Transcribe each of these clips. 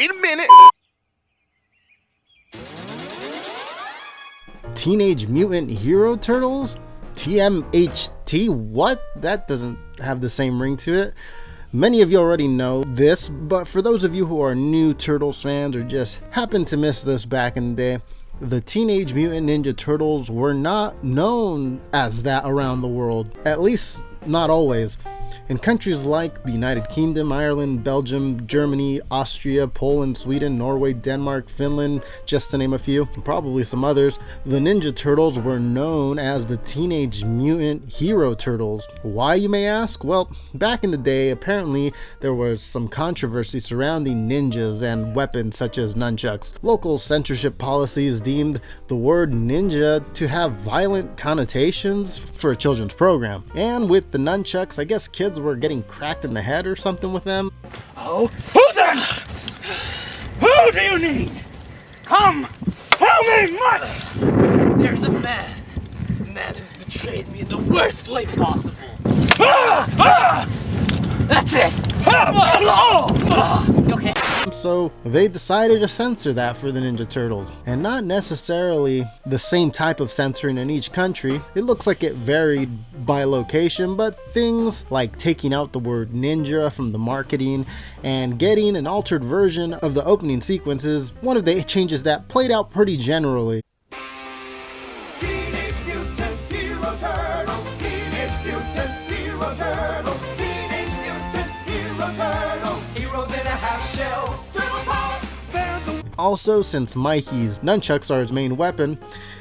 Wait a minute. Teenage Mutant Hero Turtles? TMHT? What? That doesn't have the same ring to it. Many of you already know this, but for those of you who are new Turtles fans or just happen to miss this back in the day, the Teenage Mutant Ninja Turtles were not known as that around the world, at least not always. In countries like the United Kingdom, Ireland, Belgium, Germany, Austria, Poland, Sweden, Norway, Denmark, Finland, just to name a few, and probably some others, the Ninja Turtles were known as the Teenage Mutant Hero Turtles. Why, you may ask? Well, back in the day, apparently there was some controversy surrounding ninjas and weapons such as nunchucks. Local censorship policies deemed the word ninja to have violent connotations for a children's program. And with the nunchucks, I guess kids were getting cracked in the head or something with them. Oh, who's there? Who do you need? Come, tell me, mother! There's a man who's betrayed me in the worst way possible. That's it! Okay. So they decided to censor that for the Ninja Turtles, and not necessarily the same type of censoring in each country. It looks like it varied by location, but things like taking out the word ninja from the marketing and getting an altered version of the opening sequence is one of the changes that played out pretty generally. Teenage Mutant Hero Turtles, Teenage Mutant Hero Turtles, Teenage Mutant Hero Turtles, heroes in a half shell, turtle power. Also, since Mikey's nunchucks are his main weapon,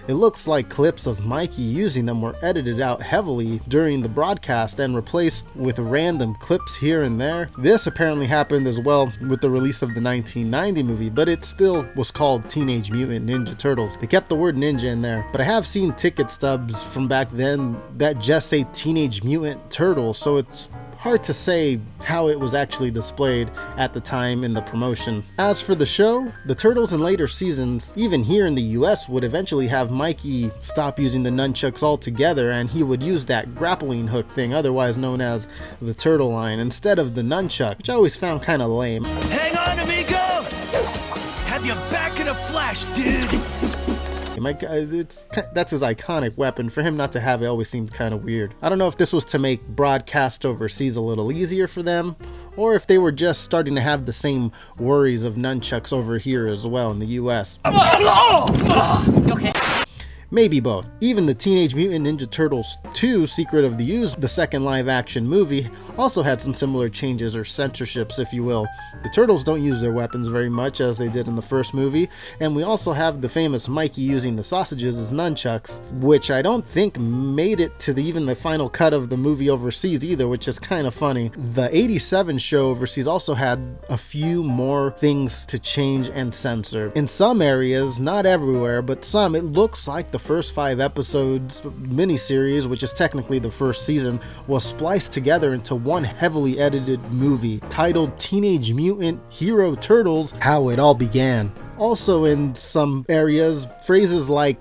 it looks like clips of Mikey using them were edited out heavily during the broadcast and replaced with random clips here and there. This apparently happened as well with the release of the 1990 movie, but it still was called Teenage Mutant Ninja Turtles. They kept the word ninja in there, but I have seen ticket stubs from back then that just say Teenage Mutant Turtles, so it's hard to say how it was actually displayed at the time in the promotion. As for the show, the Turtles in later seasons, even here in the US, would eventually have Mikey stop using the nunchucks altogether, and he would use that grappling hook thing, otherwise known as the turtle line, instead of the nunchuck, which I always found kind of lame. Hang on, amigo! Have you back in a flash, dude! That's his iconic weapon. For him not to have it always seemed kind of weird. I don't know if this was to make broadcast overseas a little easier for them, or if they were just starting to have the same worries of nunchucks over here as well in the US. Okay. Maybe both. Even the Teenage Mutant Ninja Turtles 2 Secret of the Ooze, the second live action movie, also had some similar changes or censorships, if you will. The Turtles don't use their weapons very much as they did in the first movie, and we also have the famous Mikey using the sausages as nunchucks, which I don't think made it to even the final cut of the movie overseas either, which is kind of funny. The 87 show overseas also had a few more things to change and censor. In some areas, not everywhere, but some, it looks like the first 5 episodes miniseries, which is technically the first season, was spliced together into one heavily edited movie titled Teenage Mutant Hero Turtles: How It All Began. Also in some areas, phrases like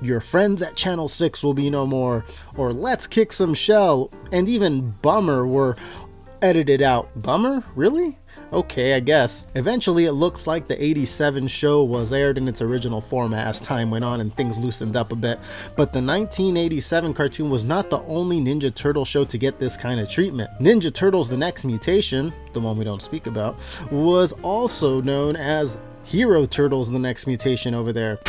"your friends at Channel 6 will be no more," or "let's kick some shell," and even "bummer" were edited out. Bummer? Really? Okay, I guess. Eventually, it looks like the 87 show was aired in its original format as time went on and things loosened up a bit. But the 1987 cartoon was not the only Ninja Turtle show to get this kind of treatment. Ninja Turtles: The Next Mutation, the one we don't speak about, was also known as Hero Turtles: The Next Mutation over there.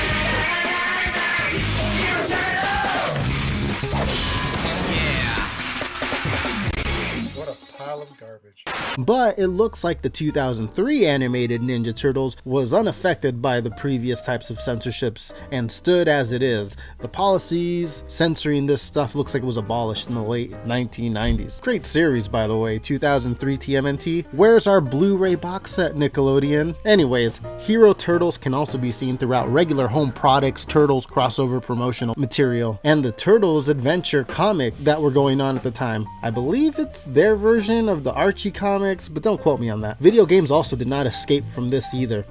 But it looks like the 2003 animated Ninja Turtles was unaffected by the previous types of censorships and stood as it is. The policies censoring this stuff looks like it was abolished in the late 1990s. Great series, by the way, 2003 TMNT. Where's our Blu-ray box set, Nickelodeon? Anyways, Hero Turtles can also be seen throughout regular home products, Turtles crossover promotional material, and the Turtles Adventure comic that were going on at the time. I believe it's their version of the Archie comics, but don't quote me on that. Video games also did not escape from this either.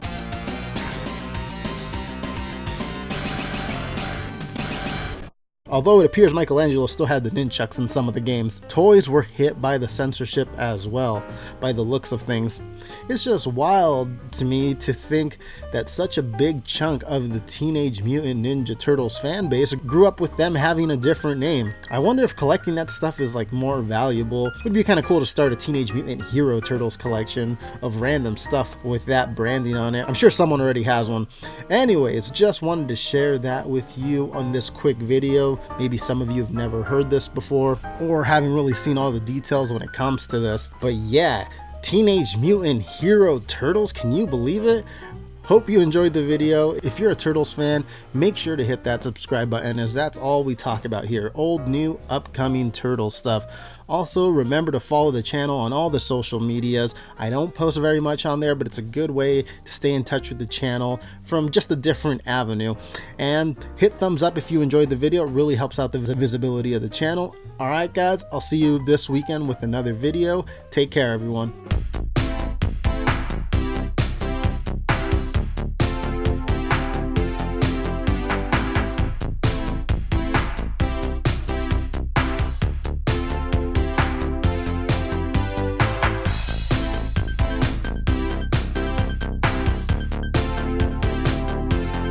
Although it appears Michelangelo still had the nunchucks in some of the games, toys were hit by the censorship as well, by the looks of things. It's just wild to me to think that such a big chunk of the Teenage Mutant Ninja Turtles fan base grew up with them having a different name. I wonder if collecting that stuff is like more valuable. It would be kind of cool to start a Teenage Mutant Hero Turtles collection of random stuff with that branding on it. I'm sure someone already has one. Anyways, just wanted to share that with you on this quick video. Maybe some of you have never heard this before or haven't really seen all the details when it comes to this. But yeah, Teenage Mutant Hero Turtles, can you believe it? Hope you enjoyed the video. If you're a Turtles fan, make sure to hit that subscribe button, as that's all we talk about here. Old, new, upcoming Turtle stuff. Also, remember to follow the channel on all the social medias. I don't post very much on there, but it's a good way to stay in touch with the channel from just a different avenue. And hit thumbs up if you enjoyed the video. It really helps out the visibility of the channel. Alright guys, I'll see you this weekend with another video. Take care everyone.